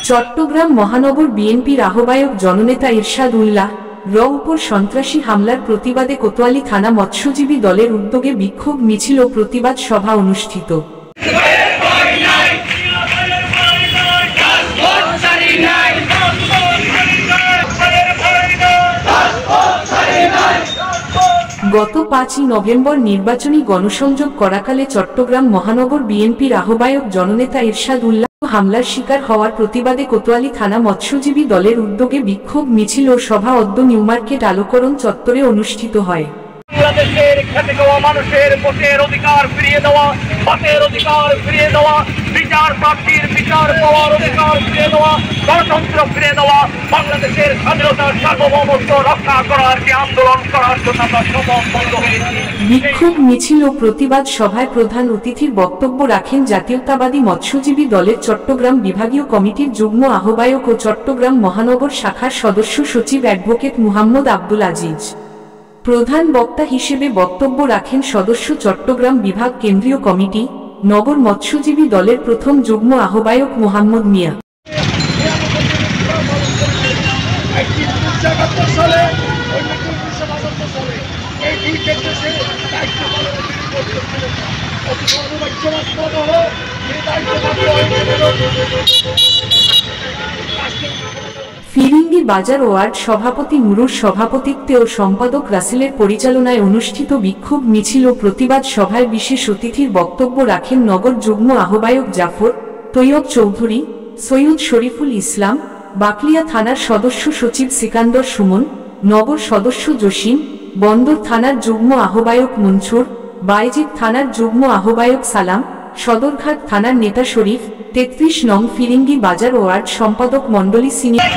চট্টগ্রাম মহানগর বিএনপির আহ্বায়ক জননেতা এরশাদ উল্লাহ রংপুর সন্ত্রাসী হামলার প্রতিবাদে কোতোয়ালী থানা মৎস্যজীবী দলের উদ্যোগে বিক্ষোভ মিছিল ও প্রতিবাদ সভা অনুষ্ঠিত। গত 5ই নভেম্বর নির্বাচনী গণসংযোগ করাকালে চট্টগ্রাম মহানগর বিএনপির আহ্বায়ক জননেতা এরশাদ উল্লাহ হামলার শিকার হওয়ার প্রতিবাদে কোতোয়ালী থানা মৎস্যজীবী দলের উদ্যোগে বিক্ষোভ মিছিল ও সভা অদ্য নিউমার্কেট আলোকরণ চত্বরে অনুষ্ঠিত হয়। বাংলাদেশের খেটে খাওয়া মানুষের ভোটের অধিকার ফিরিয়ে দেওয়া, ভোটের অধিকার ফিরিয়ে দেওয়া, বিচার প্রার্থীর বিচার পাওয়ার অধিকার ফিরিয়ে দেওয়া, গণতন্ত্র ফিরিয়ে দেওয়া, বাংলাদেশের স্বাধীনতার সার্বভৌমত্ব রক্ষা করার যে আন্দোলন করার জন্য আমরা সমবদ্ধ হয়েছি। বিক্ষোভ মিছিল ও প্রতিবাদ সভায় প্রধান অতিথির বক্তব্য রাখেন জাতীয়তাবাদী মৎস্যজীবী দলের চট্টগ্রাম বিভাগীয় কমিটির যুগ্ম আহ্বায়ক ও চট্টগ্রাম মহানগর শাখার সদস্য সচিব অ্যাডভোকেট মুহাম্মদ আব্দুল আজিজ। প্রধান বক্তা হিসেবে বক্তব্য রাখেন সদস্য চট্টগ্রাম বিভাগ কেন্দ্রীয় কমিটি নগর মৎস্যজীবী দলের প্রথম যুগ্ম আহ্বায়ক মোহাম্মদ মিয়া। ফিরিঙ্গি বাজার ওয়ার্ড সভাপতি নুরুর সভাপতিত্বে ও সম্পাদক রাসেলের পরিচালনায় অনুষ্ঠিত বিক্ষোভ মিছিল ও প্রতিবাদ সভায় বিশেষ অতিথির বক্তব্য রাখেন নগর যুগ্ম আহ্বায়ক জাফর, তৈয়ব চৌধুরী, সৈয়দ শরীফুল ইসলাম, বাকলিয়া থানার সদস্য সচিব সিকান্দর সুমন, নগর সদস্য জসিম, বন্দর থানার যুগ্ম আহ্বায়ক মনসুর, বাইজিদ থানার যুগ্ম আহ্বায়ক সালাম, সদরঘাট থানার নেতা শরীফ, 33 নং ফিরিঙ্গি বাজার ওয়ার্ড সম্পাদক মণ্ডলী সিনিয়র।